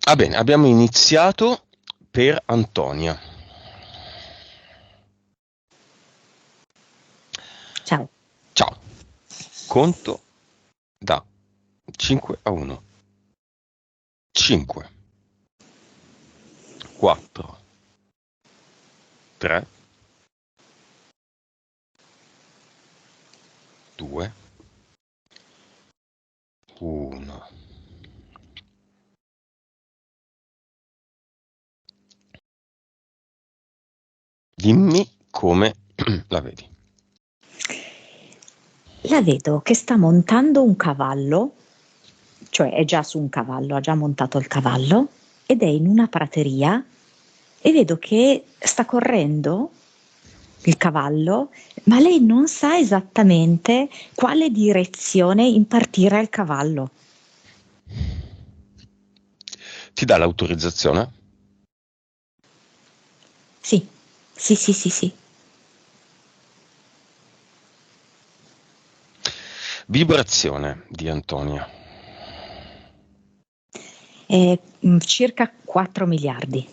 Va bene, abbiamo iniziato per Antonia. Ciao. Ciao. Conto da 5 a 1. 5, 4, 3, 2, 1. Dimmi come la vedi. La vedo che sta montando un cavallo, cioè è già su un cavallo, ha già montato il cavallo ed è in una prateria e vedo che sta correndo il cavallo, ma lei non sa esattamente quale direzione impartire al cavallo. Ti dà l'autorizzazione? Sì, sì, sì, sì, sì. Vibrazione di Antonia. È circa 4 miliardi.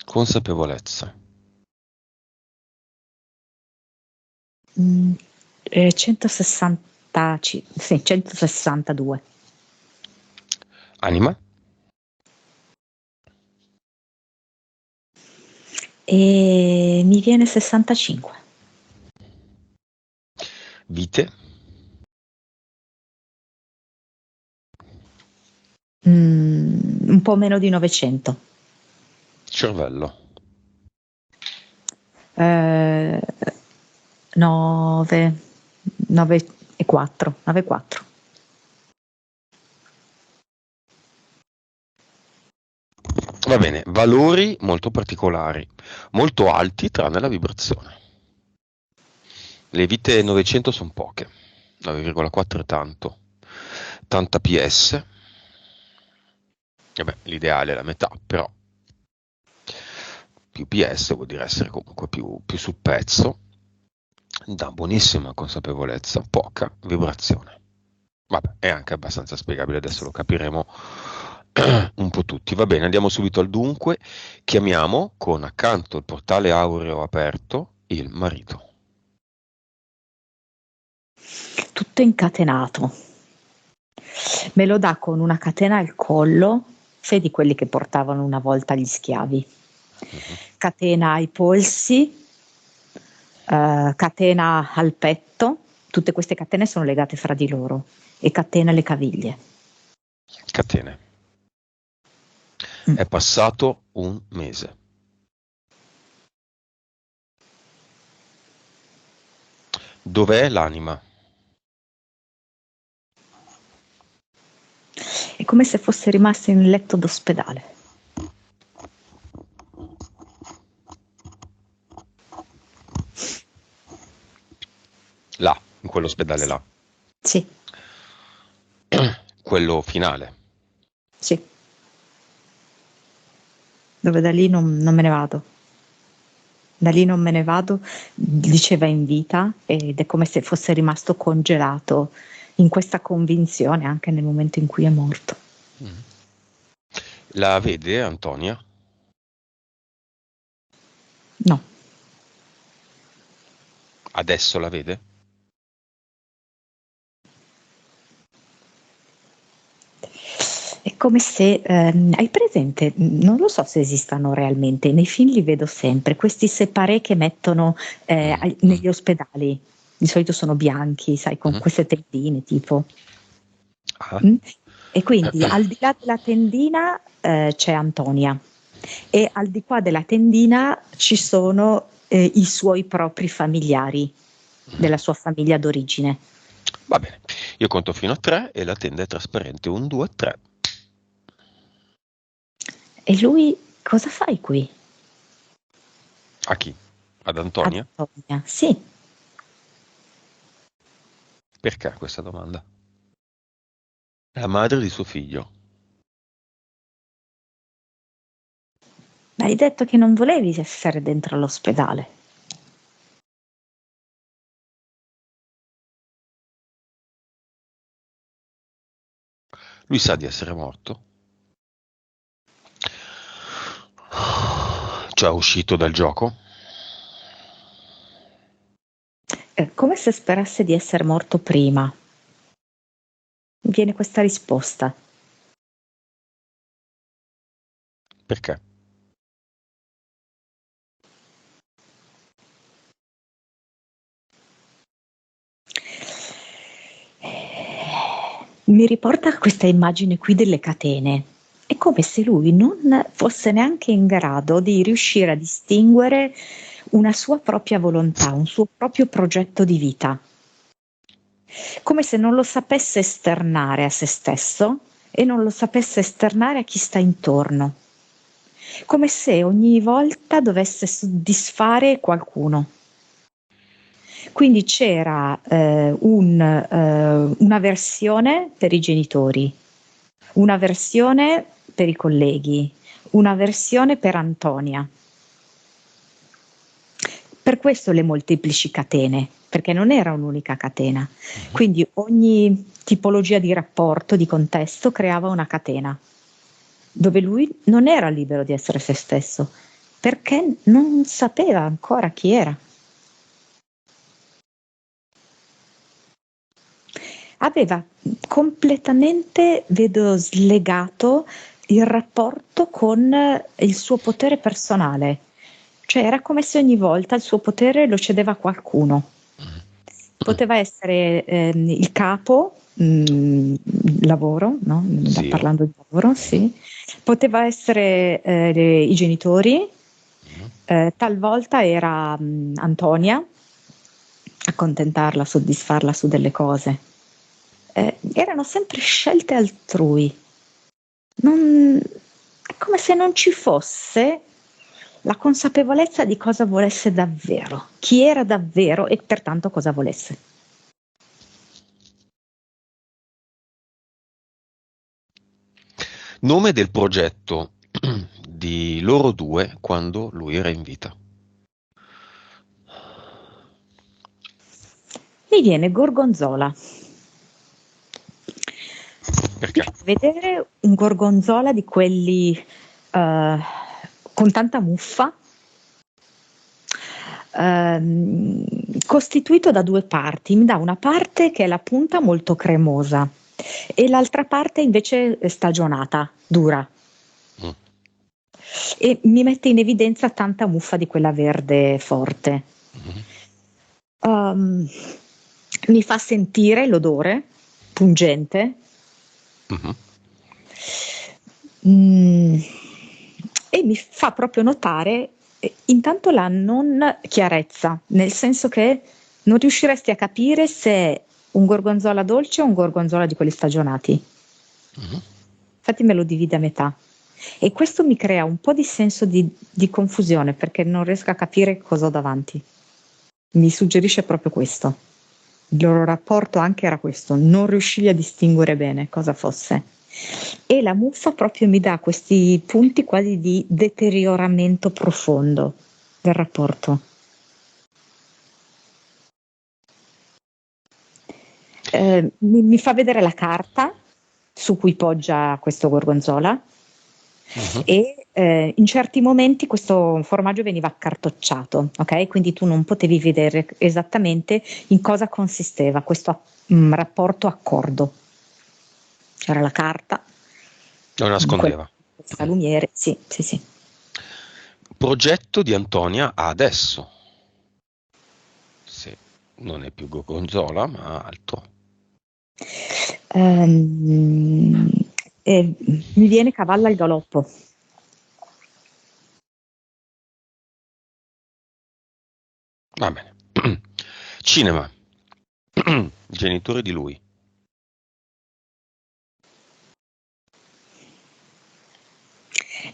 Consapevolezza. 160, sì, 162. Anima. E mi viene 65. Vite. Un po' meno di 900. Cervello. 9, 9 e 4, 9 e 4. Va bene, valori molto particolari, molto alti tranne la vibrazione. Le vite 900 sono poche, 9,4 è tanto, tanta PS, vabbè, l'ideale è la metà, però più PS vuol dire essere comunque più sul pezzo, da buonissima consapevolezza, poca vibrazione. Vabbè, è anche abbastanza spiegabile, adesso lo capiremo un po' tutti. Va bene, andiamo subito al dunque, chiamiamo con accanto il portale aureo aperto il marito. Tutto incatenato. Me lo dà con una catena al collo, sei di quelli che portavano una volta gli schiavi. Mhm. Catena ai polsi, catena al petto, tutte queste catene sono legate fra di loro e catena alle caviglie. Catene. Mm. È passato un mese. Dov'è l'anima? È come se fosse rimasta in un letto d'ospedale. Là, in quell'ospedale là. Sì, Quello finale. sì, dove da lì non me ne vado. Da lì non me ne vado, diceva in vita, ed è come se fosse rimasto congelato in questa convinzione anche nel momento in cui è morto. Mm. La vede Antonia? No, Adesso la vede? è come se, hai presente, non lo so se esistano realmente, nei film li vedo sempre, questi separé che mettono Mm, mm, negli ospedali, di solito sono bianchi, sai, con mm. queste tendine tipo. Ah. Mm? E quindi al di là della tendina c'è Antonia e al di qua della tendina ci sono i suoi propri familiari della sua famiglia d'origine. Va bene, io conto fino a 3 e la tenda è trasparente. 1, 2, 3. E lui cosa fai qui? A chi? Ad Ad Antonia? Antonia. Sì, Perché questa domanda? È la madre di suo figlio. ma hai detto che non volevi essere dentro all'ospedale. Lui sa di essere morto? Cioè è uscito dal gioco? Come se sperasse di essere morto prima. Viene questa risposta. Perché? Mi riporta questa immagine qui delle catene. È come se lui non fosse neanche in grado di riuscire a distinguere una sua propria volontà, un suo proprio progetto di vita. Come se non lo sapesse esternare a se stesso e non lo sapesse esternare a chi sta intorno. Come se ogni volta dovesse soddisfare qualcuno. Quindi c'era una versione per i genitori, una versione per i colleghi, una versione per Antonia. Per questo le molteplici catene, perché non era un'unica catena. Quindi ogni tipologia di rapporto, di contesto, creava una catena, dove lui non era libero di essere se stesso, perché non sapeva ancora chi era. Aveva completamente, vedo, slegato il rapporto con il suo potere personale, cioè era come se ogni volta il suo potere lo cedeva a qualcuno. Poteva essere il capo, lavoro, no? Sì. Parlando di lavoro, sì. Poteva essere i genitori, talvolta era Antonia, accontentarla, soddisfarla su delle cose. Erano sempre scelte altrui. È come se non ci fosse la consapevolezza di cosa volesse davvero, chi era davvero e pertanto cosa volesse. Nome del progetto di loro due quando lui era in vita. Mi viene Gorgonzola. Perché? Mi fa vedere un gorgonzola di quelli con tanta muffa, costituito da due parti. Mi dà una parte che è la punta molto cremosa e l'altra parte invece è stagionata, dura. E mi mette in evidenza tanta muffa di quella verde forte. Mi fa sentire l'odore pungente. E mi fa proprio notare intanto la non chiarezza, nel senso che non riusciresti a capire se è un gorgonzola dolce o un gorgonzola di quelli stagionati. Infatti me lo divide a metà. E questo mi crea un po' di senso di confusione perché non riesco a capire cosa ho davanti. Mi suggerisce proprio questo. Il loro rapporto anche era questo, non riuscivi a distinguere bene cosa fosse. E la muffa proprio mi dà questi punti quasi di deterioramento profondo del rapporto. Mi fa vedere la carta su cui poggia questo gorgonzola e in certi momenti questo formaggio veniva accartocciato, ok? Quindi tu non potevi vedere esattamente in cosa consisteva questo rapporto accordo. C'era la carta, Lo nascondeva. salumiere, sì, sì, sì. Progetto di Antonia adesso. Sì, non è più gorgonzola, ma altro. Mi viene Cavalla al galoppo. Va bene. Cinema. Genitori di lui.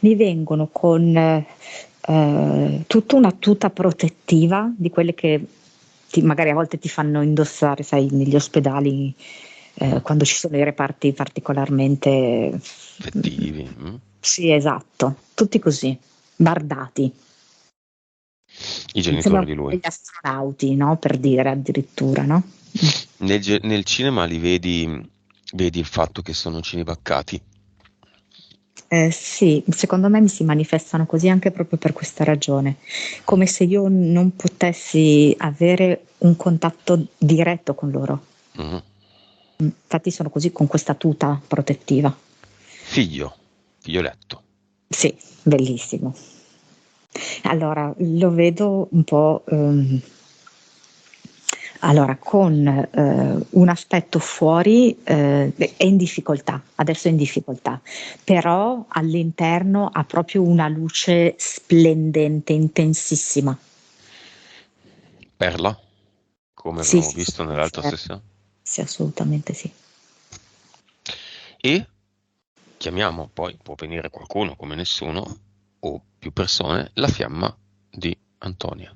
Mi vengono con tutta una tuta protettiva di quelle che magari a volte ti fanno indossare, sai, negli ospedali quando ci sono i reparti particolarmente Effettivi. Sì, esatto, tutti così, bardati. I genitori Sembrano di lui. degli astronauti, no? Per dire addirittura, no? Nel cinema li vedi il fatto che sono cinebaccati. Sì, secondo me mi si manifestano così anche proprio per questa ragione, come se io non potessi avere un contatto diretto con loro. Mhm. Infatti sono così con questa tuta protettiva. Figlioletto. Sì, bellissimo. Allora, lo vedo un po', allora, con un aspetto fuori è in difficoltà, adesso è in difficoltà, però all'interno ha proprio una luce splendente, intensissima. Perla, come Sì, avevamo sì, sì, visto nell'altra confermo. sessione. Sì, assolutamente sì. E chiamiamo, poi può venire qualcuno come nessuno, o più persone, la fiamma di Antonia.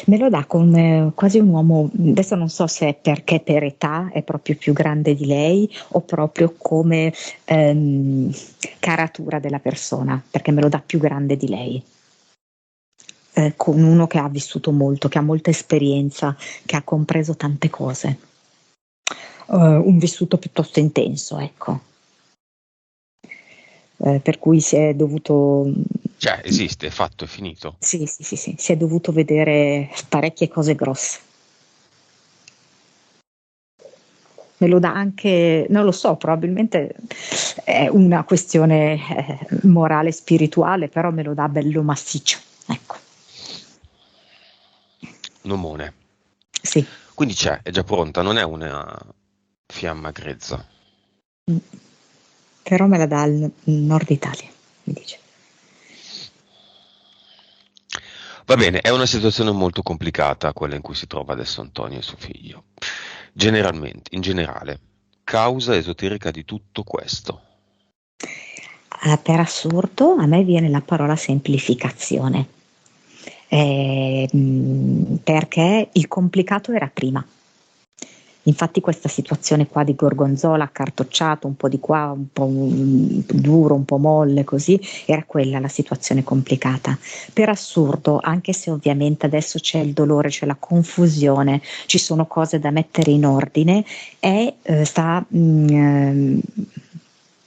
Me lo dà come quasi un uomo, adesso non so se è perché per età è proprio più grande di lei o proprio come caratura della persona, perché me lo dà più grande di lei. Con uno che ha vissuto molto, che ha molta esperienza, che ha compreso tante cose. Un vissuto piuttosto intenso, ecco. Per cui si è dovuto Cioè, esiste, è fatto, è finito. sì, sì, sì, sì, si è dovuto vedere parecchie cose grosse. Me lo dà anche, non lo so, probabilmente è una questione morale, spirituale, però me lo dà bello massiccio, ecco. Nomone. Sì. Quindi c'è, è già pronta, non è una fiamma grezza. Mm. Però me la dà al nord Italia, mi dice. Va bene, è una situazione molto complicata quella in cui si trova adesso Antonio e suo figlio. Generalmente, in generale, causa esoterica di tutto questo. Per assurdo a me viene la parola semplificazione, perché il complicato era prima. Infatti questa situazione qua di gorgonzola accartocciato, un po' di qua, un po' duro, un po' molle, così, era quella la situazione complicata. Per assurdo, anche se ovviamente adesso c'è il dolore, c'è la confusione, ci sono cose da mettere in ordine, sta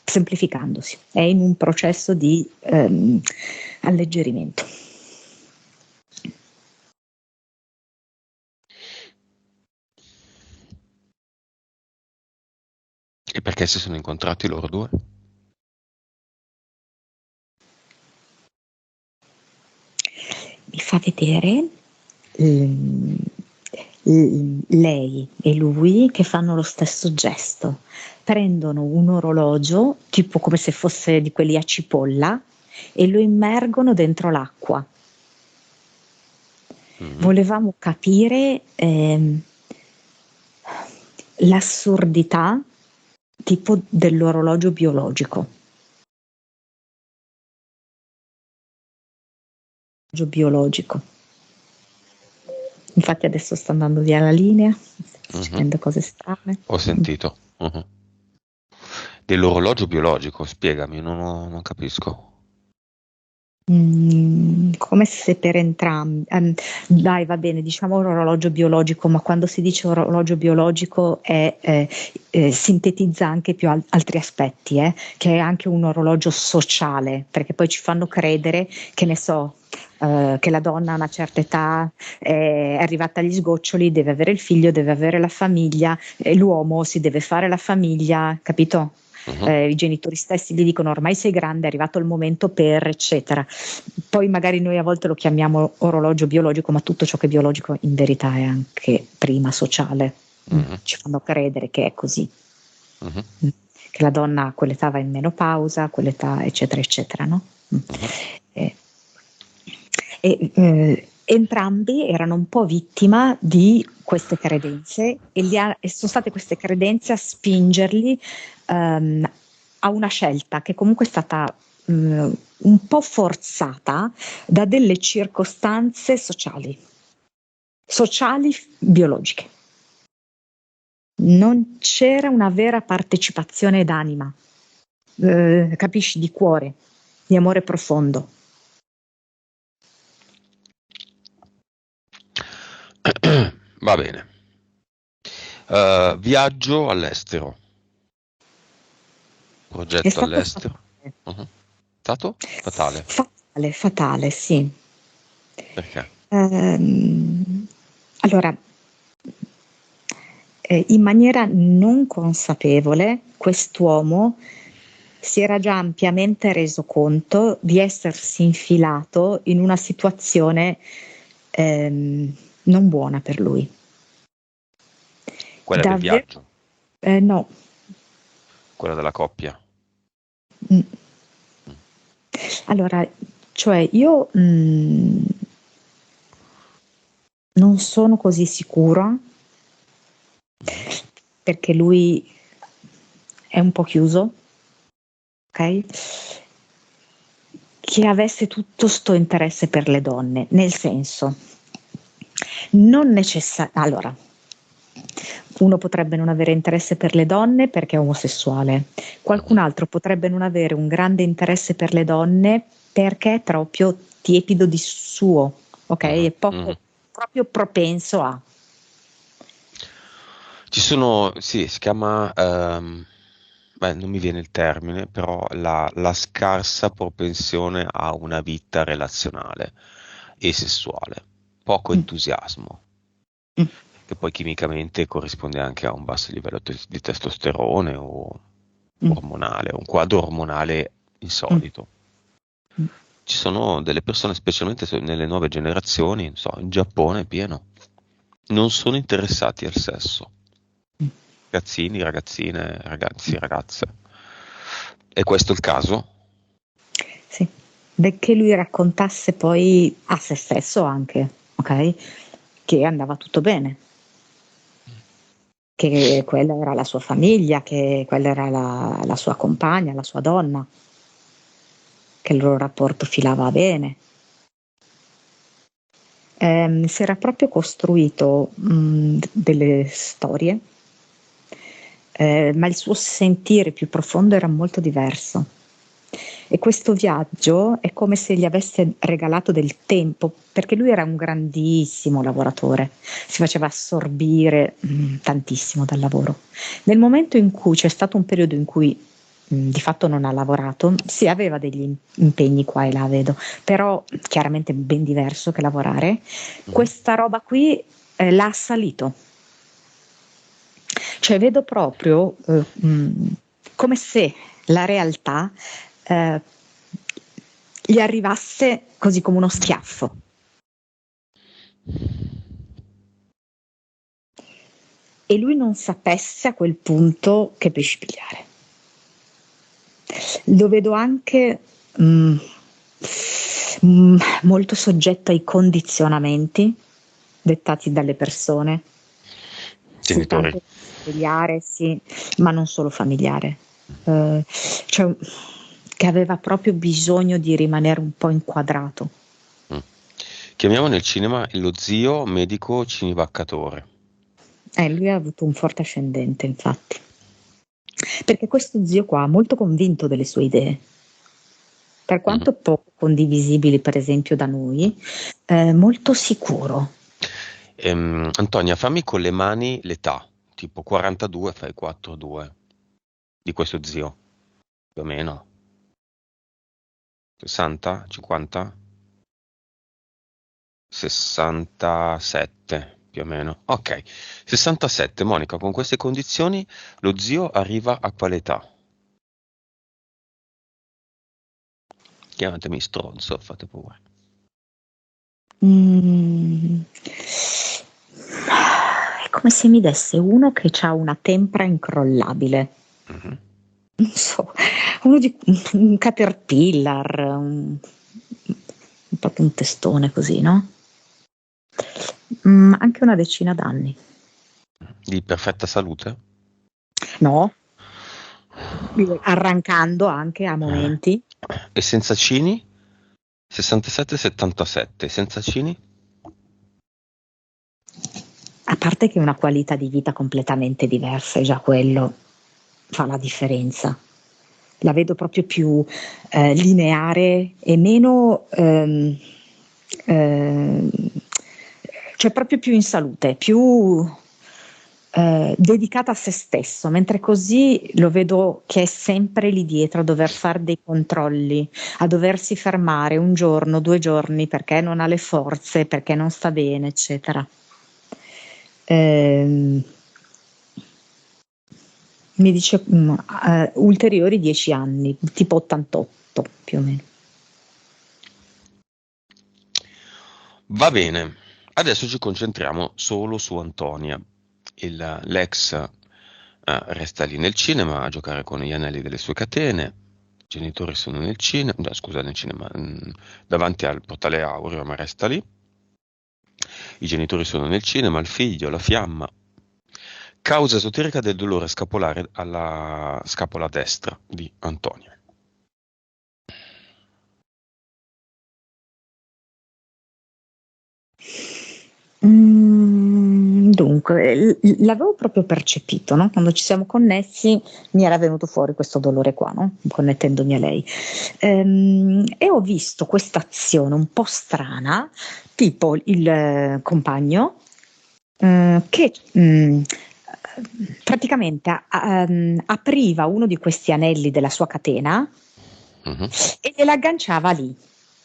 semplificandosi, è in un processo di alleggerimento. E perché si sono incontrati loro due? Mi fa vedere mm, lei e lui che fanno lo stesso gesto. Prendono un orologio, tipo come se fosse di quelli a cipolla, e lo immergono dentro l'acqua. Mhm. Volevamo capire l'assurdità tipo dell'orologio biologico. Biologico. Infatti adesso sta andando via la linea, sta Mhm. succedendo cose strane. Ho sentito. Mhm. Dell'orologio biologico, spiegami, non capisco. Come se per entrambi, dai, va bene, diciamo orologio biologico, ma quando si dice orologio biologico sintetizza anche più altri aspetti, che è anche un orologio sociale, perché poi ci fanno credere, che ne so, che la donna a una certa età è arrivata agli sgoccioli, deve avere il figlio, deve avere la famiglia, e l'uomo si deve fare la famiglia, capito? Mhm. I genitori stessi gli dicono ormai sei grande, è arrivato il momento per, eccetera. Poi magari noi a volte lo chiamiamo orologio biologico, ma tutto ciò che è biologico in verità è anche prima sociale. Mhm. Ci fanno credere che è così, Mhm. che la donna a quell'età va in menopausa, a quell'età, eccetera, eccetera, no? Mhm. Eh, entrambi erano un po' vittima di queste credenze e sono state queste credenze a spingerli ehm, a una scelta che comunque è stata un po' forzata da delle circostanze sociali biologiche. Non c'era una vera partecipazione d'anima, capisci, di cuore, di amore profondo. Va bene. Viaggio all'estero, È progetto stato all'estero. fatale. Mhm. Stato? Fatale. Fatale, fatale, sì. Perché? Allora, in maniera non consapevole, quest'uomo si era già ampiamente reso conto di essersi infilato in una situazione non buona per lui. Quella del Davvero? viaggio, No. quella della coppia. Mm. Mm. Allora, cioè io non sono così sicura Mhm. perché lui è un po' chiuso, ok? Che avesse tutto sto interesse per le donne, nel senso, non necessariamente. Allora, uno potrebbe non avere interesse per le donne perché è omosessuale, qualcun Mhm. altro potrebbe non avere un grande interesse per le donne perché è proprio tiepido di suo, ok? Mhm. È poco, Mhm. proprio propenso a. Ci sono, sì, si chiama, beh, non mi viene il termine, però la scarsa propensione a una vita relazionale e sessuale, poco Mm, entusiasmo, mm, che poi chimicamente corrisponde anche a un basso livello di testosterone o mm, ormonale, un quadro ormonale mm, insolito. mm, Ci sono delle persone, specialmente nelle nuove generazioni, non so, in Giappone è pieno, non sono interessati al sesso. mm. Ragazzini, ragazzine, ragazzi, ragazze. E questo è il caso? Sì, benché lui raccontasse poi a se stesso anche, ok? Che andava tutto bene, che quella era la sua famiglia, che quella era la sua compagna, la sua donna, che il loro rapporto filava bene. Si era proprio costruito delle storie, ma il suo sentire più profondo era molto diverso. E questo viaggio è come se gli avesse regalato del tempo, perché lui era un grandissimo lavoratore, si faceva assorbire tantissimo dal lavoro. Nel momento in cui c'è stato un periodo in cui di fatto non ha lavorato, sì, aveva degli impegni qua e là, vedo, però chiaramente ben diverso che lavorare. Mhm. Questa roba qui l'ha assalito, cioè vedo proprio come se la realtà eh, gli arrivasse così come uno schiaffo e lui non sapesse a quel punto che pesci pigliare. Lo vedo anche mh, molto soggetto ai condizionamenti dettati dalle persone, sì, Genitori. tanto familiare, sì, ma non solo familiare. Cioè, che aveva proprio bisogno di rimanere un po' inquadrato. Mm. Chiamiamo nel cinema lo zio medico cinivaccatore. Lui ha avuto un forte ascendente, infatti, perché questo zio qua, molto convinto delle sue idee, per Mhm. quanto poco condivisibili, per esempio, da noi, molto sicuro. Antonia, fammi con le mani l'età, tipo 42 fai 4-2 di questo zio, più o meno. 60? 50? 67 più o meno. Ok, 67, Monica, con queste condizioni lo zio arriva a quale età? Chiamatemi stronzo, fate pure. Mm. È come se mi desse uno che ha una tempra incrollabile. Mhm. Non so, un caterpillar, proprio un testone così, no? Anche una decina d'anni. Di perfetta salute? No, arrancando anche a momenti. E senza cini? 67-77, senza cini? A parte che è una qualità di vita completamente diversa, e già quello fa la differenza. La vedo proprio più lineare e meno, ehm, cioè proprio più in salute, più, dedicata a se stesso, mentre così lo vedo che è sempre lì dietro a dover fare dei controlli, a doversi fermare un giorno, 2 giorni perché non ha le forze, perché non sta bene, eccetera. Mi dice ulteriori 10 anni, tipo 88 più o meno. Va bene, adesso ci concentriamo solo su Antonia. L'ex resta lì nel cinema a giocare con gli anelli delle sue catene. I genitori sono nel cinema, no, scusa, nel cinema, davanti al portale aureo, ma resta lì. I genitori sono nel cinema, il figlio, la fiamma. Causa esoterica del dolore scapolare alla scapola destra di Antonia. Dunque, l'avevo proprio percepito, no? Quando ci siamo connessi mi era venuto fuori questo dolore qua, no? Connettendomi a lei. E ho visto questa azione un po' strana, tipo il compagno che praticamente apriva uno di questi anelli della sua catena e gliela agganciava lì,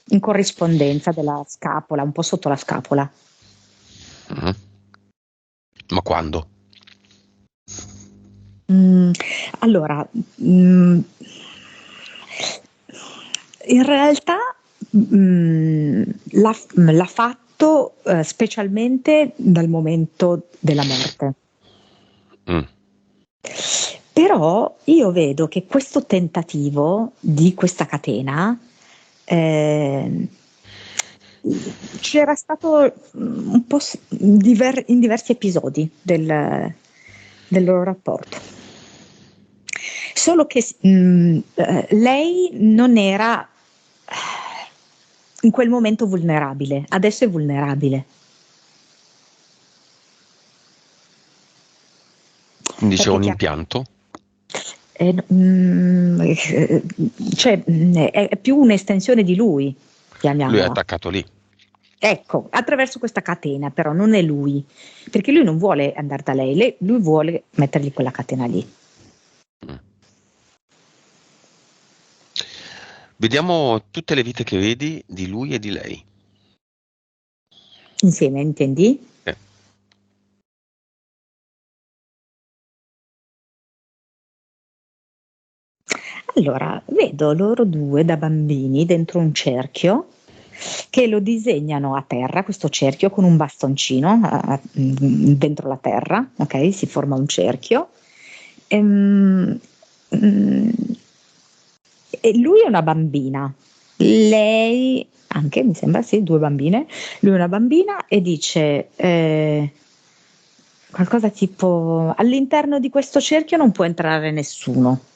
in corrispondenza della scapola, un po' sotto la scapola. Ma quando? Allora, in realtà l'ha fatto specialmente dal momento della morte. Però io vedo che questo tentativo di questa catena c'era stato un po' in diversi episodi del loro rapporto. Solo che lei non era in quel momento vulnerabile, adesso è vulnerabile. Quindi c'è un Perché impianto? cioè, è più un'estensione di lui, Lui è chiamiamola. attaccato lì. Ecco, attraverso questa catena, però non è lui, perché lui non vuole andare da lei, lui vuole mettergli quella catena lì. Vediamo tutte le vite che vedi di lui e di lei. Insieme, intendi? Allora, vedo loro due da bambini dentro un cerchio che lo disegnano a terra, questo cerchio con un bastoncino dentro la terra, ok? Si forma un cerchio. E lui è una bambina, lei anche, mi sembra, sì, 2 bambine. Lui è una bambina e dice qualcosa tipo: all'interno di questo cerchio non può entrare nessuno.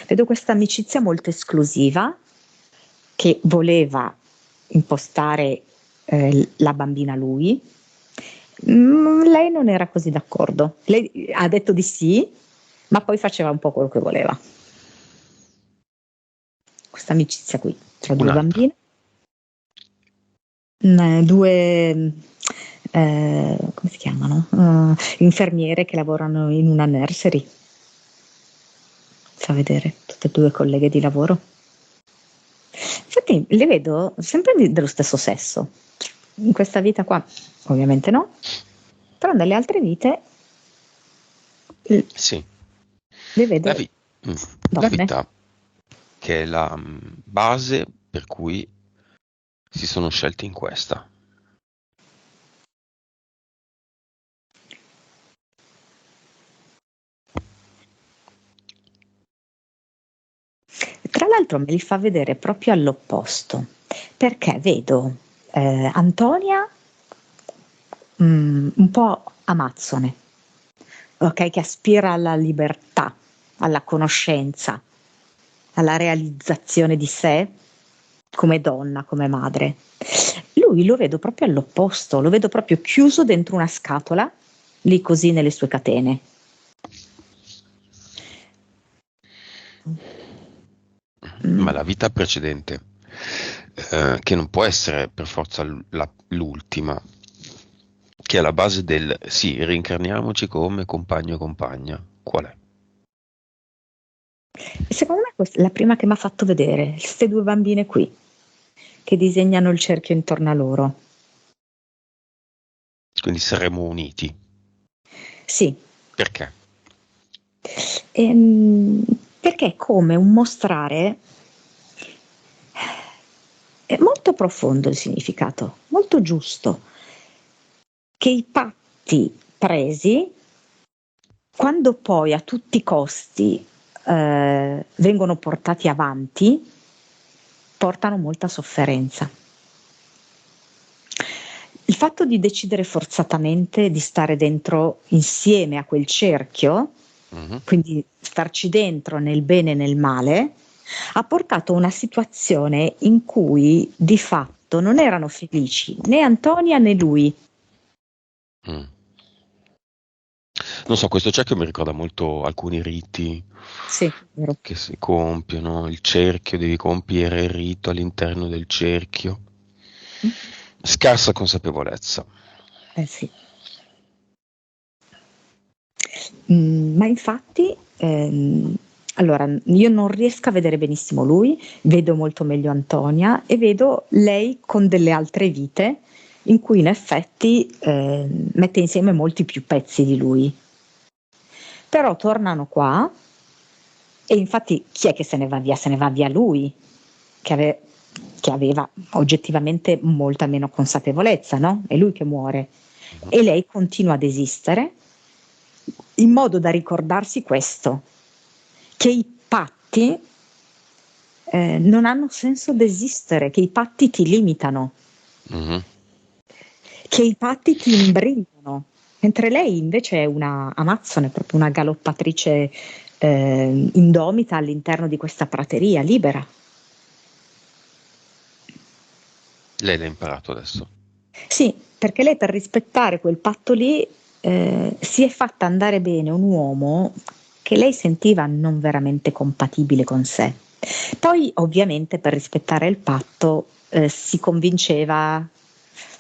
Vedo questa amicizia molto esclusiva che voleva impostare la bambina a lui. Lei non era così d'accordo. Lei ha detto di sì, ma poi faceva un po' quello che voleva. Questa amicizia qui tra due Un'altra. bambine, due come si chiamano? Infermiere che lavorano in una nursery. Fa vedere tutte e due colleghe di lavoro. Infatti le vedo sempre dello stesso sesso. In questa vita qua ovviamente no, però nelle altre vite Sì. le La, vedo vi- la donne. vita, che è la base per cui si sono scelti in questa. Tra l'altro me li fa vedere proprio all'opposto, perché vedo Antonia un po' amazzone, ok, che aspira alla libertà, alla conoscenza, alla realizzazione di sé come donna, come madre. Lui lo vedo proprio all'opposto, lo vedo proprio chiuso dentro una scatola, lì così nelle sue catene. Ma la vita precedente, che non può essere per forza l'ultima, che è la base del sì, rincarniamoci come compagno o compagna. Qual è? E secondo me questa è la prima che mi ha fatto vedere, queste due bambine qui, che disegnano il cerchio intorno a loro. Quindi saremo uniti. Sì, Perché? ehm, perché è come un mostrare, è molto profondo il significato, molto giusto, che i patti presi, quando poi a tutti i costi vengono portati avanti, portano molta sofferenza. Il fatto di decidere forzatamente di stare dentro insieme a quel cerchio, Mhm. quindi starci dentro nel bene e nel male, ha portato a una situazione in cui di fatto non erano felici né Antonia né lui. Mm. Non so, questo cerchio mi ricorda molto alcuni riti Sì, vero. che si compiono, il cerchio, devi compiere il rito all'interno del cerchio. Scarsa consapevolezza. Sì. Ma infatti, allora, io non riesco a vedere benissimo lui, vedo molto meglio Antonia e vedo lei con delle altre vite in cui in effetti mette insieme molti più pezzi di lui. Però tornano qua e infatti chi è che se ne va via? Se ne va via lui, che, che aveva oggettivamente molta meno consapevolezza, no? È lui che muore. Mhm. E lei continua ad esistere in modo da ricordarsi questo, che i patti non hanno senso d'esistere, che i patti ti limitano, Mhm. che i patti ti imbrigliano, mentre lei invece è una amazzone, proprio una galoppatrice indomita all'interno di questa prateria libera. Lei l'ha imparato adesso. Sì, perché lei per rispettare quel patto lì si è fatta andare bene un uomo che lei sentiva non veramente compatibile con sé. Poi ovviamente per rispettare il patto si convinceva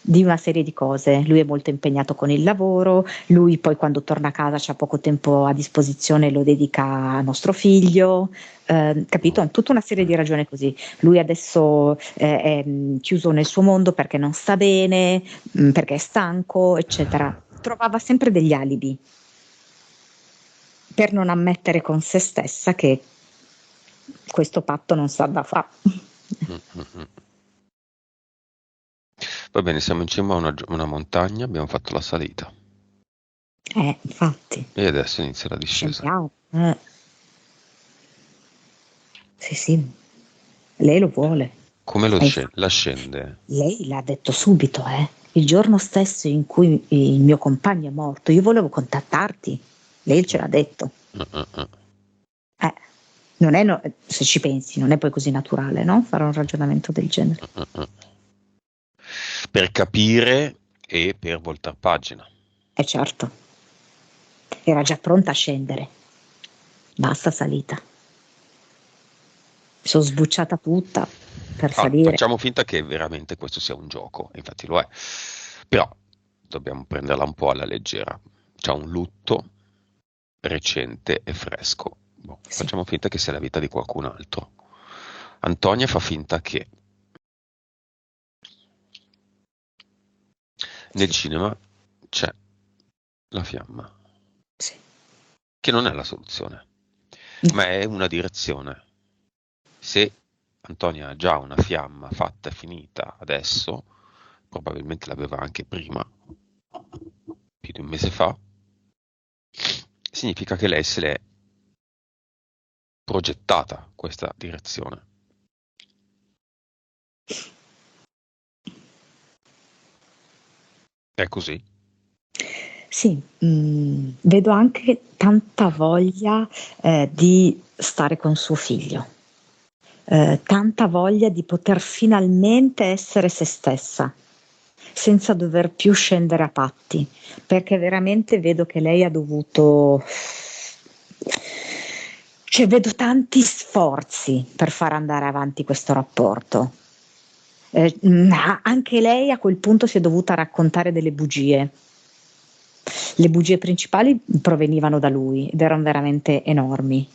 di una serie di cose. Lui è molto impegnato con il lavoro, lui poi quando torna a casa c'ha poco tempo a disposizione, lo dedica a nostro figlio, capito? Tutta una serie di ragioni così. Lui adesso è chiuso nel suo mondo perché non sta bene, perché è stanco, eccetera. Trovava sempre degli alibi per non ammettere con se stessa che questo patto non sa da fare. Mm. Va bene, siamo in cima a una montagna, abbiamo fatto la salita Infatti, e adesso inizia la discesa. scendiamo. Sì, sì, lei lo vuole. Come E infatti, la scende? lei l'ha detto subito, eh. Il giorno stesso in cui il mio compagno è morto, io volevo contattarti. Lei ce Mm, l'ha detto. mm. Eh, non è, se ci pensi, non è poi così naturale, no? Fare un ragionamento del genere. Mm. Per capire e per voltar pagina. Certo, era già pronta a scendere. Basta salita. Mi sono sbucciata tutta per Allora, salire. facciamo finta che veramente questo sia un gioco, infatti lo è, però dobbiamo prenderla un po' alla leggera. C'è un lutto recente e fresco. Boh, Sì, facciamo finta che sia la vita di qualcun altro. Antonia fa finta che nel sì, cinema c'è la fiamma, sì. che non è la soluzione, No, ma è una direzione. Se Antonia ha già una fiamma fatta e finita adesso, probabilmente l'aveva anche prima, più di un mese fa, significa che lei se l'è progettata questa direzione. È così? sì, vedo anche tanta voglia di stare con suo figlio, tanta voglia di poter finalmente essere se stessa, senza dover più scendere a patti, perché veramente vedo che lei ha dovuto, cioè vedo tanti sforzi per far andare avanti questo rapporto. Anche lei a quel punto si è dovuta raccontare delle bugie. Le bugie principali provenivano da lui ed erano veramente enormi.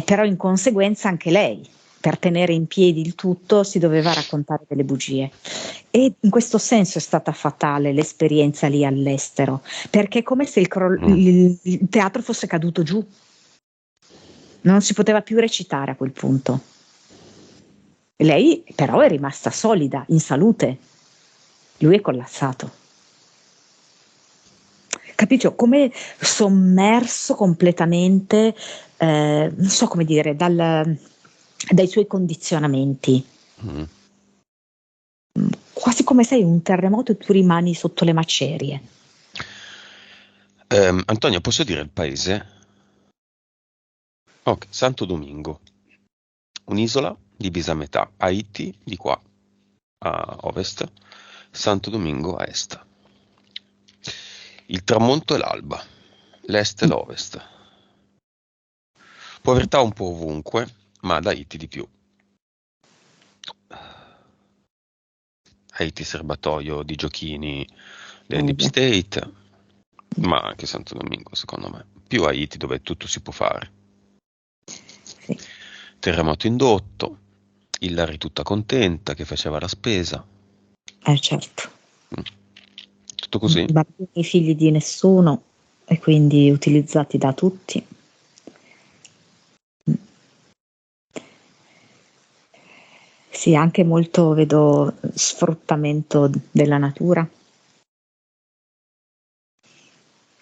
Però in conseguenza anche lei, per tenere in piedi il tutto, si doveva raccontare delle bugie. E in questo senso è stata fatale l'esperienza lì all'estero, perché è come se il teatro fosse caduto giù. Non si poteva più recitare a quel punto. Lei però è rimasta solida, in salute. Lui è collassato. Capito? Come sommerso completamente, non so come dire, dai suoi condizionamenti. Quasi come sei un terremoto e tu rimani sotto le macerie. Antonio, posso dire il paese? Ok, Santo Domingo, un'isola divisa a metà, Haiti di qua a ovest, Santo Domingo a est. Il tramonto è l'alba, l'est e l'ovest. Povertà un po' ovunque, ma ad Haiti di più. Haiti serbatoio di giochini del Deep State, ma anche Santo Domingo secondo me. Più Haiti dove tutto si può fare. Sì. Terremoto indotto, Hillary tutta contenta che faceva la spesa. Certo. Tutto così. Bambini figli di nessuno e quindi utilizzati da tutti. Sì, anche molto vedo sfruttamento della natura.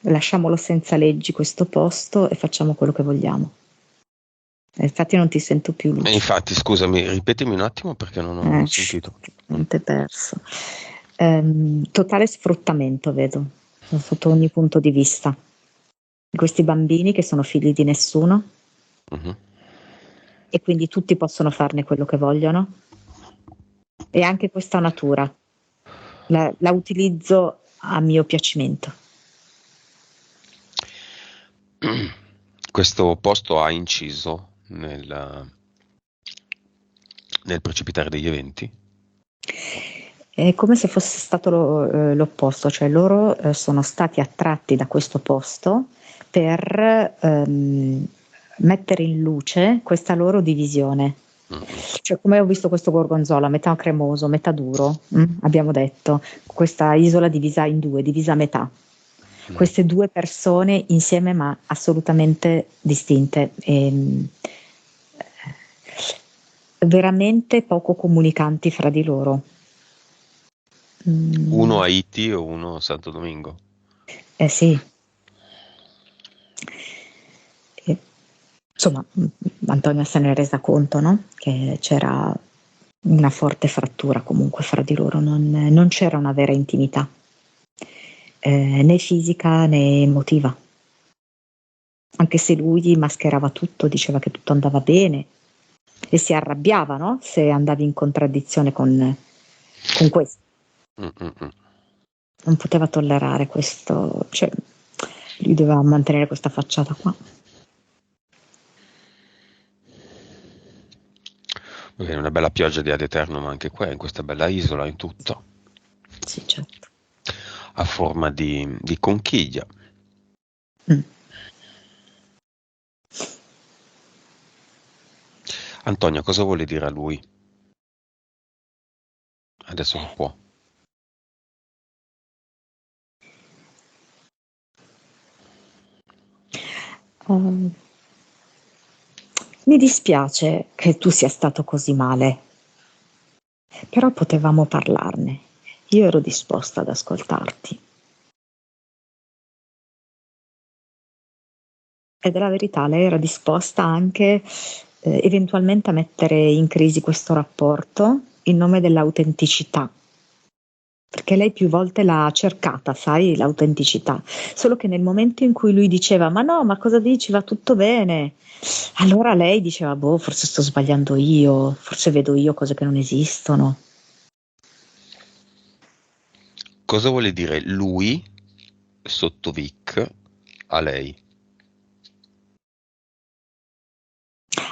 Lasciamolo senza leggi questo posto e facciamo quello che vogliamo. Infatti non ti sento più, Lucio. Infatti, scusami, ripetimi un attimo perché non ho sentito. Non t'è perso. Totale sfruttamento, vedo, sotto ogni punto di vista. Questi bambini che sono figli di nessuno e quindi tutti possono farne quello che vogliono. E anche questa natura la utilizzo a mio piacimento. Questo posto ha inciso nel precipitare degli eventi? È come se fosse stato l'opposto, cioè loro sono stati attratti da questo posto per mettere in luce questa loro divisione. Cioè, come ho visto questo gorgonzola, metà cremoso, metà duro, abbiamo detto, questa isola divisa in due, divisa a metà. Queste due persone insieme ma assolutamente distinte. Veramente poco comunicanti fra di loro. Uno Haiti e uno Santo Domingo? Sì. Insomma, Antonia se ne è resa conto, no? Che c'era una forte frattura comunque fra di loro, non c'era una vera intimità, né fisica né emotiva. Anche se lui mascherava tutto, diceva che tutto andava bene e si arrabbiava, no? Se andavi in contraddizione con questo. Non poteva tollerare questo, cioè lui doveva mantenere questa facciata qua. Perché una bella pioggia di ad eternum anche qua, in questa bella isola, in tutto. Sì, certo. A forma di conchiglia. Antonio, cosa vuole dire a lui? Adesso che può. Mi dispiace che tu sia stato così male, però potevamo parlarne. Io ero disposta ad ascoltarti. Ed è la verità, lei era disposta anche eventualmente a mettere in crisi questo rapporto in nome dell'autenticità. Perché lei più volte l'ha cercata, sai, l'autenticità. Solo che nel momento in cui lui diceva ma no, ma cosa dici, va tutto bene, allora lei diceva boh, forse sto sbagliando io, forse vedo io cose che non esistono. Cosa vuole dire lui, sotto Vic, a lei?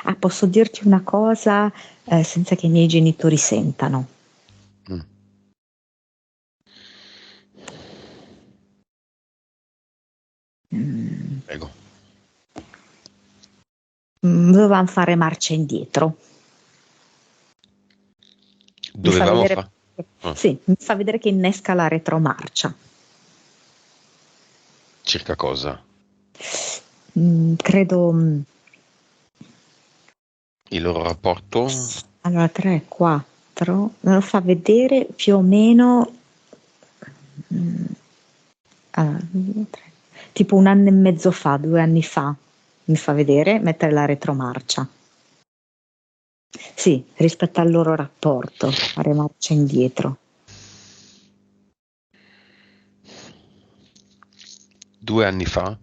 Ah, posso dirti una cosa senza che i miei genitori sentano. Mm, Prego. Dovevamo fare marcia indietro. Mi fa Dovevamo vedere, fare? Ah, sì, mi fa vedere che innesca la retromarcia. circa cosa? Credo, Il loro rapporto? allora 3, 4, me lo fa vedere più o meno, mm, allora, 3, tipo 1 anno e mezzo fa, 2 anni fa, mi fa vedere, mettere la retromarcia. Sì, rispetto al loro rapporto, fare marcia indietro. 2 anni fa?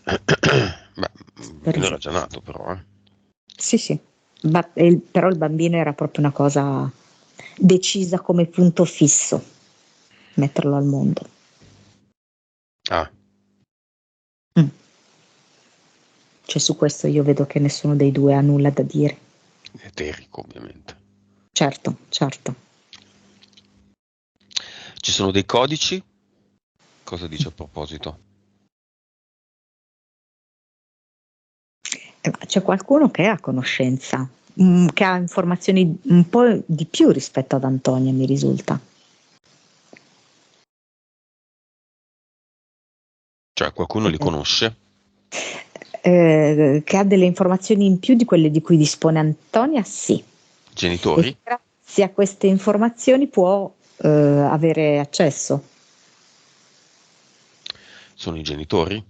Beh, il Per bambino era esempio. già nato però, eh. Sì, sì, però il bambino era proprio una cosa decisa come punto fisso, metterlo al mondo. Ah, Mm. Cioè su questo io vedo che nessuno dei due ha nulla da dire. eterico ovviamente. Certo, certo. Ci sono dei codici? Cosa dice a proposito? Ma c'è qualcuno che è a conoscenza, che ha informazioni un po' di più rispetto ad Antonia, mi risulta. Cioè qualcuno li conosce? Che ha delle informazioni in più di quelle di cui dispone Antonia, sì. E Genitori? che grazie a queste informazioni può avere accesso. Sono i genitori?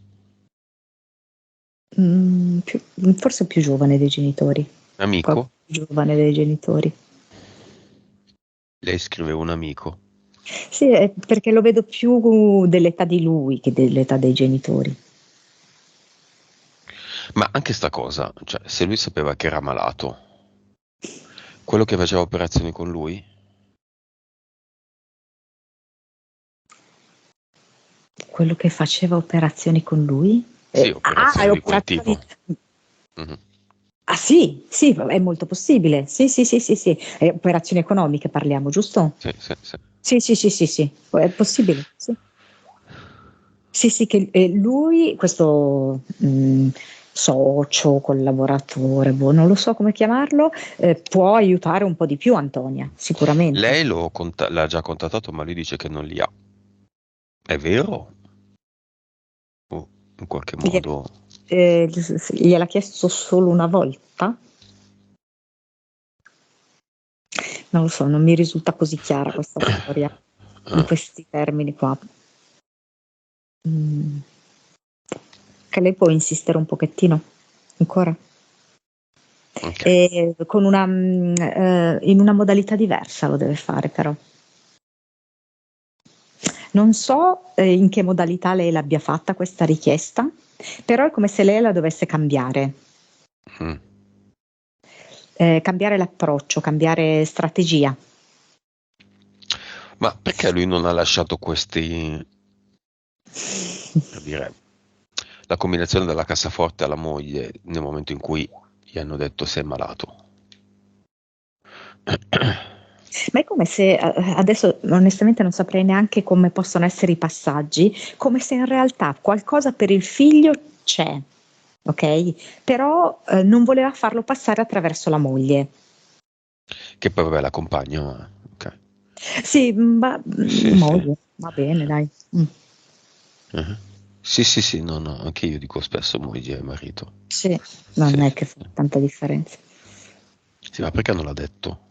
Più- Forse più giovane dei genitori, Amico? qualcosa più giovane dei genitori. Lei scrive un amico. Sì, è perché lo vedo più dell'età di lui che dell'età dei genitori. Ma anche sta cosa, cioè se lui sapeva che era malato, quello che faceva operazioni con lui? Quello che faceva operazioni con lui? Sì, E operazioni di quel operazioni. tipo. Mhm. Ah sì, sì, è molto possibile. Sì, sì, sì, sì, sì. Operazioni economiche parliamo, giusto? Sì, sì, sì. Sì, sì, sì, sì, sì, è possibile, sì. Sì, sì, che lui, questo socio, collaboratore, boh, non lo so come chiamarlo, può aiutare un po' di più Antonia, sicuramente. Lei l'ha già contattato, ma lui dice che non li ha. È vero? O in qualche Gliela, modo... gliel'ha chiesto solo una volta? Non lo so, non mi risulta così chiara questa storia, in Ah, questi termini qua. Mm, che lei può insistere un pochettino, ancora? ok. Con in una modalità diversa lo deve fare però. Non so in che modalità lei l'abbia fatta questa richiesta, però è come se lei la dovesse Mm. cambiare l'approccio, cambiare strategia. Ma perché lui non ha lasciato questi, per dire, la combinazione della cassaforte alla moglie nel momento in cui gli hanno detto sei malato? Ma è come se, adesso onestamente non saprei neanche come possono essere i passaggi, come se in realtà qualcosa per il figlio c'è, ok? Però non voleva farlo passare attraverso la moglie. Che poi vabbè l'accompagno, ma... ok. Sì, ma Sì, sì. moglie, va bene, dai. Ah. Sì, sì, sì, no, no, anche io dico spesso moglie e marito. Sì, Sì, non è sì. che fa tanta differenza. Sì, ma perché non l'ha detto?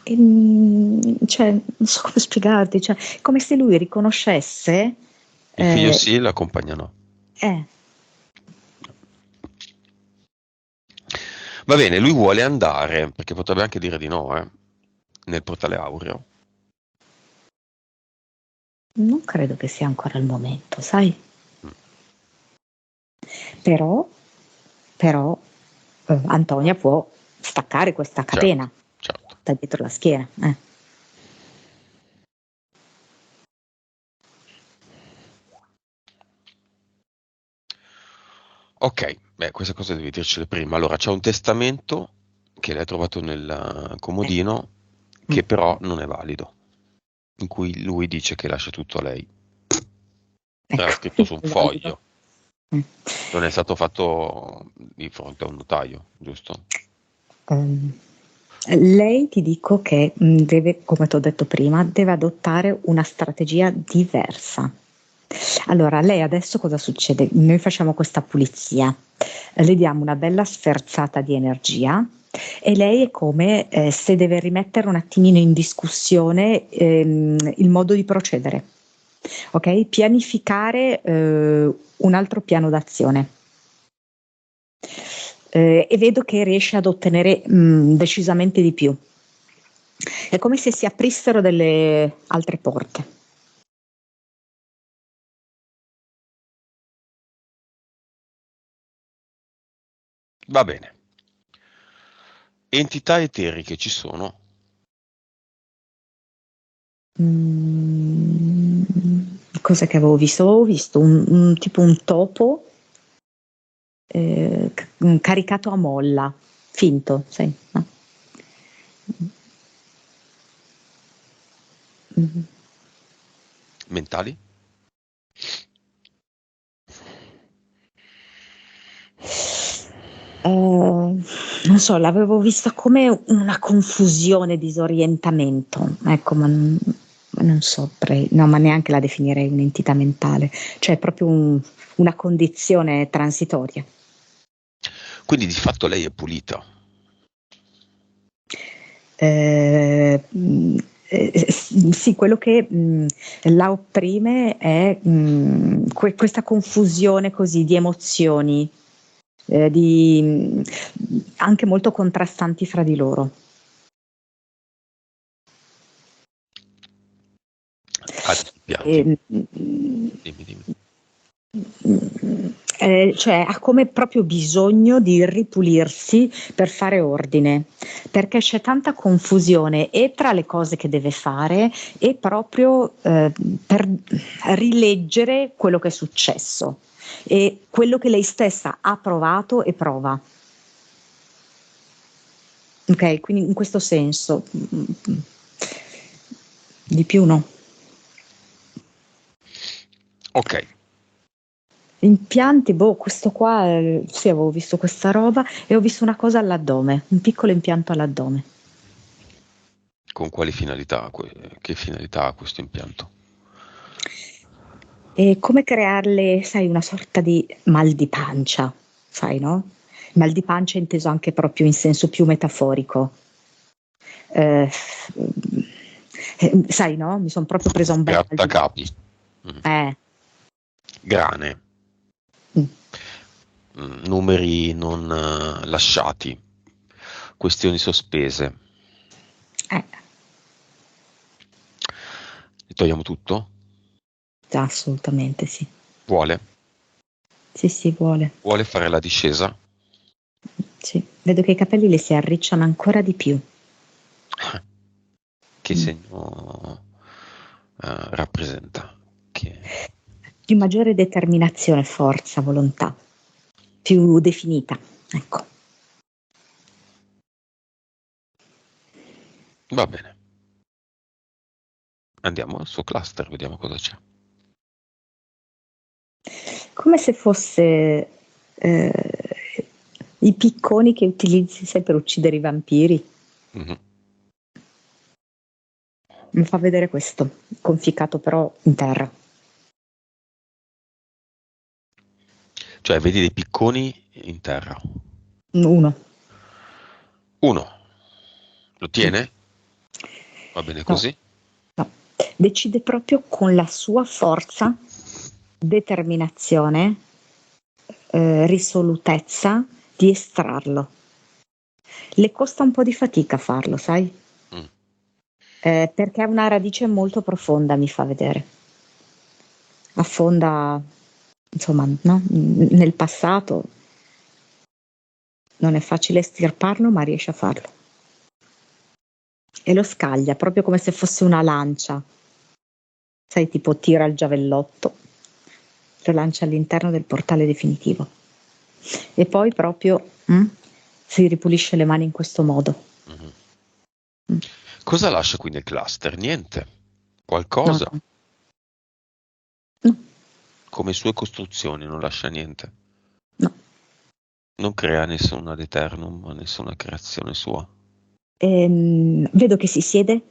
Cioè, non so come spiegarti, cioè, come se lui riconoscesse, Il figlio eh, sì, l'accompagna no. eh, Va bene, lui vuole andare, perché potrebbe anche dire di no, nel portale aureo. non credo che sia ancora il momento, sai? Mm, Però, però, Antonia può staccare questa certo, catena certo. da dietro la schiena. Ok, beh, queste cose devi dircele prima. Allora, c'è un testamento che l'hai trovato nel Eh, comodino, mm. che però non è valido, in cui lui dice che lascia tutto a lei. Era Ecco, scritto su un è valido. foglio, Mm. non è stato fatto di fronte a un notaio, giusto? Ehm, Lei ti dico che deve, come ti ho detto prima, deve adottare una strategia diversa. Allora, lei adesso cosa succede? Noi facciamo questa pulizia, le diamo una bella sferzata di energia e lei è come se deve rimettere un attimino in discussione il modo di procedere, ok? Pianificare un altro piano d'azione. E vedo che riesce ad ottenere decisamente di più. È come se si aprissero delle altre porte. Va bene. Entità eteriche ci sono? Mm, Cos'è che avevo visto? Avevo visto tipo un topo caricato a molla, finto, sai? No? Mm. Mentali? Non so, l'avevo vista come una confusione, disorientamento, ecco, ma non saprei, no, ma neanche la definirei un'entità mentale, cioè è proprio una condizione transitoria. Quindi di fatto lei è pulita. Sì, quello che la opprime è questa confusione così di emozioni, anche molto contrastanti fra di loro. Ha dei pianti? E, Dimmi, dimmi. cioè ha come proprio bisogno di ripulirsi per fare ordine, perché c'è tanta confusione e tra le cose che deve fare e proprio per rileggere quello che è successo e quello che lei stessa ha provato e prova. Ok, quindi in questo senso, di più no. Ok, Impianti, boh, questo qua, sì, avevo visto questa roba e ho visto una cosa all'addome, un piccolo impianto all'addome. con quali finalità? Che finalità ha questo impianto? E come crearle, sai, una sorta di mal di pancia, sai, no? Mal di pancia inteso anche proprio in senso più metaforico. Eh, sai, no? Mi sono proprio presa un bel mal di Grattacapi, pancia. mm. Eh, Grane, mm, numeri non lasciati, questioni sospese. eh, Li togliamo tutto? già, assolutamente sì. Vuole? Sì, sì, vuole. Vuole fare la discesa? Sì. Vedo che i capelli le si arricciano ancora di più. Che Mm. segno rappresenta? Che... Di maggiore determinazione, forza, volontà, più definita, ecco. Va bene, andiamo al suo cluster, vediamo cosa c'è. Come se fosse i picconi che utilizzi, sai, per uccidere i vampiri. Mhm. Mi fa vedere questo, conficcato però in terra. Cioè, vedi dei picconi in terra. Uno. Uno, lo Mm. tiene? Va bene No, così? no. Decide proprio con la sua forza, determinazione, risolutezza di estrarlo. Le costa un po' di fatica farlo, sai? Mm. Perché ha una radice molto profonda, mi fa vedere. Affonda, insomma, no? Nel passato non è facile estirparlo, ma riesce a farlo. E lo scaglia proprio come se fosse una lancia, sai, tipo tira il giavellotto, lo lancia all'interno del portale definitivo. E poi proprio si ripulisce le mani in questo modo. Mhm. Mm. Cosa lascia qui nel cluster? Niente. No, Qualcosa? no, no. come sue costruzioni, non lascia niente. No. Non crea nessun ad eternum, nessuna creazione sua. Vedo che si siede.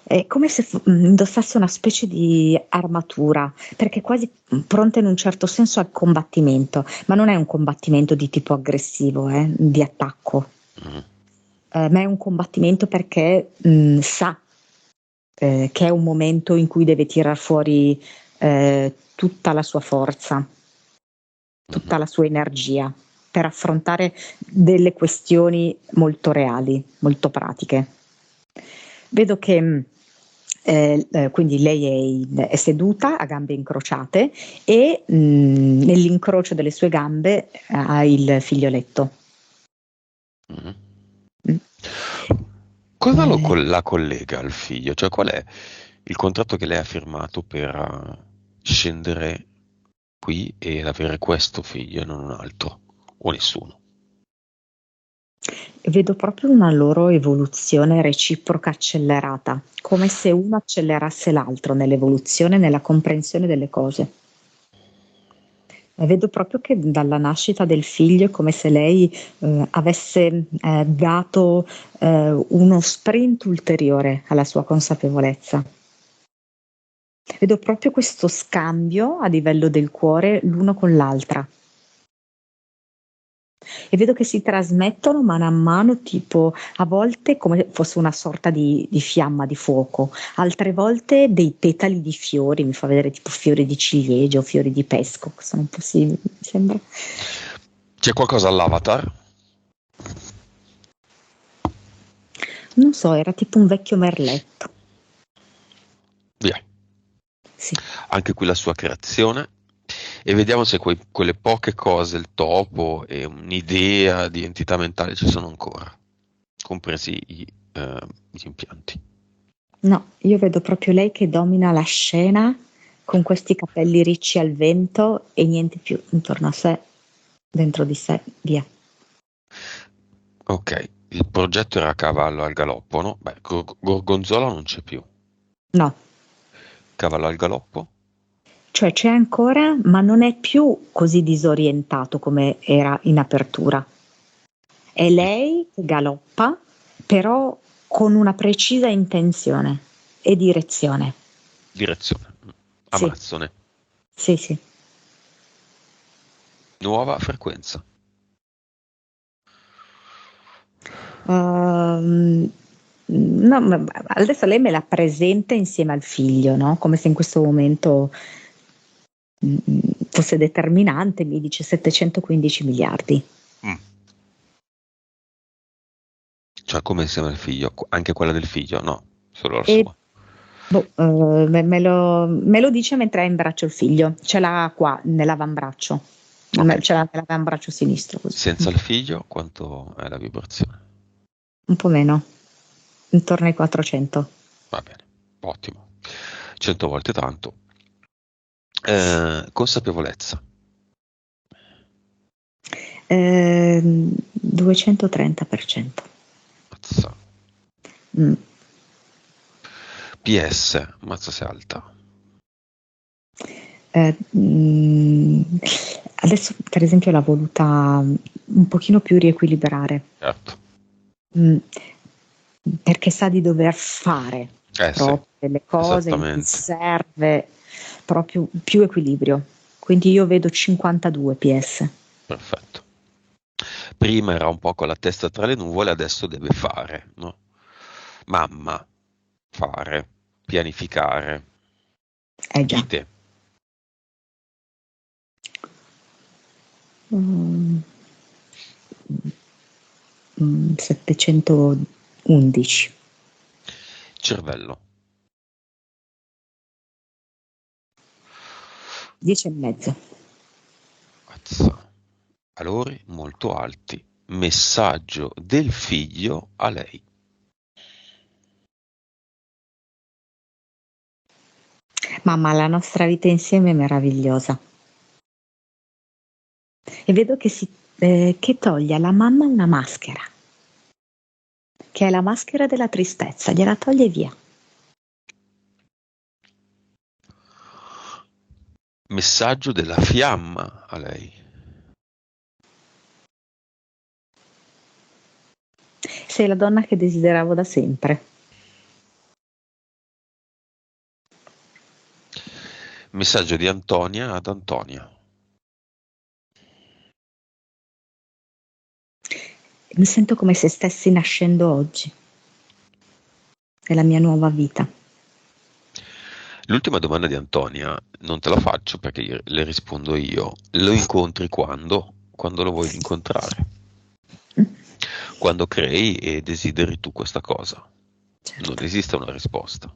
È come se indossasse una specie di armatura, perché è quasi pronta in un certo senso al combattimento, ma non è un combattimento di tipo aggressivo, di attacco, ma è un combattimento perché sa che è un momento in cui deve tirar fuori tutta la sua forza, tutta la sua energia per affrontare delle questioni molto reali, molto pratiche. Vedo che quindi lei è seduta a gambe incrociate e nell'incrocio delle sue gambe ha il figlioletto. Mm. Cosa la collega al figlio? Cioè, qual è il contratto che lei ha firmato per scendere qui e avere questo figlio e non un altro? O nessuno? Vedo proprio una loro evoluzione reciproca accelerata, come se uno accelerasse l'altro nell'evoluzione, nella comprensione delle cose. E vedo proprio che dalla nascita del figlio è come se lei avesse dato uno sprint ulteriore alla sua consapevolezza. Vedo proprio questo scambio a livello del cuore l'uno con l'altra. E vedo che si trasmettono mano a mano, tipo a volte come fosse una sorta di fiamma, di fuoco, altre volte dei petali di fiori, mi fa vedere tipo fiori di ciliegia o fiori di pesco, che sono possibili, mi sembra. C'è qualcosa all'avatar? Non so, era tipo un vecchio merletto. Via. Sì. Anche qui la sua creazione. E vediamo se quelle poche cose, il topo e un'idea di entità mentale ci sono ancora, compresi gli impianti. No, io vedo proprio lei che domina la scena con questi capelli ricci al vento e niente più intorno a sé, dentro di sé, via. Ok, il progetto era a cavallo al galoppo, no? Beh, Gorgonzola non c'è più. No, Cavallo al galoppo? cioè c'è ancora, ma non è più così disorientato come era in apertura. È lei che galoppa, però con una precisa intenzione e direzione. Direzione. Sì, Amazzone. sì, sì. Nuova frequenza. No, ma adesso lei me la presenta insieme al figlio, no? Come se in questo momento fosse determinante, mi dice 715 miliardi. Cioè, come insieme al figlio? Anche quella del figlio? No, solo la E sua. me lo dice mentre ha in braccio il figlio, ce l'ha qua nell'avambraccio, Ok. ce l'ha nell'avambraccio sinistro così. Senza il figlio, quanto è la vibrazione? Un po' meno, intorno ai 400. Va bene, ottimo. 100 volte tanto. Consapevolezza. 230%. Mazza. Mm. PS, mazza se alta. Eh, mm, Adesso per esempio l'ha voluta un pochino più riequilibrare, Certo. perché sa di dover fare Sì, proprio delle cose in cui esattamente. serve proprio più equilibrio. Quindi io vedo 52 PS. Perfetto. Prima era un po' con la testa tra le nuvole, adesso deve fare, no? Mamma, fare, pianificare. Eh già. Ide. Mm, 711. Cervello. 10 e mezzo. Mazza. Valori molto alti. Messaggio del figlio a lei. Mamma, la nostra vita insieme è meravigliosa. E vedo che toglie alla mamma una maschera, che è la maschera della tristezza, gliela toglie via. Messaggio della fiamma a lei. Sei la donna che desideravo da sempre. Messaggio di Antonia ad Antonia. Mi sento come se stessi nascendo oggi. È la mia nuova vita. L'ultima domanda di Antonia non te la faccio perché le rispondo io. Lo incontri quando? Quando lo vuoi incontrare? Quando crei e desideri tu questa cosa. Non Certo, esiste una risposta.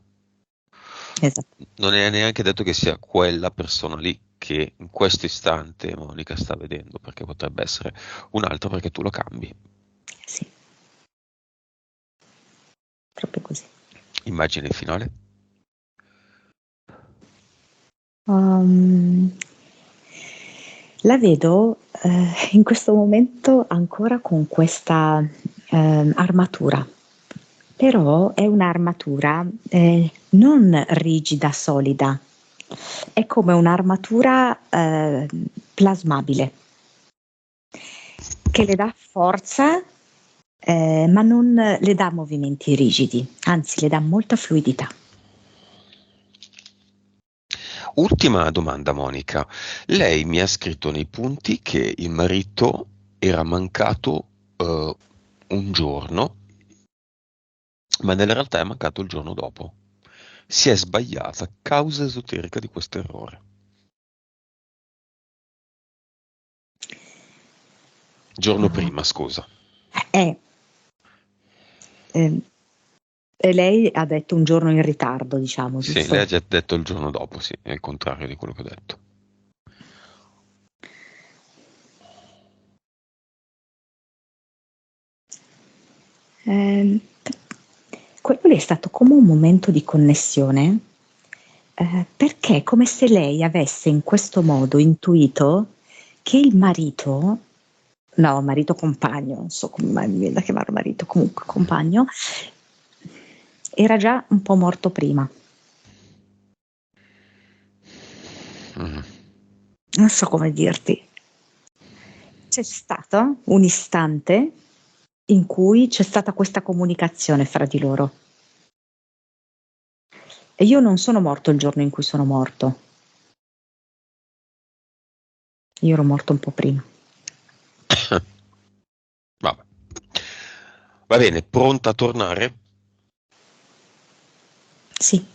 esatto. Non è neanche detto che sia quella persona lì che in questo istante Monica sta vedendo, perché potrebbe essere un'altra perché tu lo cambi. Sì, proprio così. Immagine finale? Um, la vedo in questo momento ancora con questa armatura, però è un'armatura non rigida, solida, è come un'armatura plasmabile che le dà forza, ma non le dà movimenti rigidi, anzi le dà molta fluidità. Ultima domanda, Monica. Lei mi ha scritto nei punti che il marito era mancato un giorno, ma nella realtà è mancato il giorno dopo. Si è sbagliata, causa esoterica di questo errore. Giorno Ah, prima, scusa. è, eh, e lei ha detto un giorno in ritardo, diciamo, Sì, lei ha giusto? già detto il giorno dopo, sì, è il contrario di quello che ho detto. Eh, quello lì è stato come un momento di connessione, perché è come se lei avesse in questo modo intuito che il marito, no, marito compagno, non so come mai mi viene da chiamarlo marito, comunque compagno, era già un po' morto prima. Mhm. Non so come dirti. C'è stato un istante in cui c'è stata questa comunicazione fra di loro. E io non sono morto il giorno in cui sono morto, io ero morto un po' prima. Vabbè. Va bene, pronta a tornare? Sì.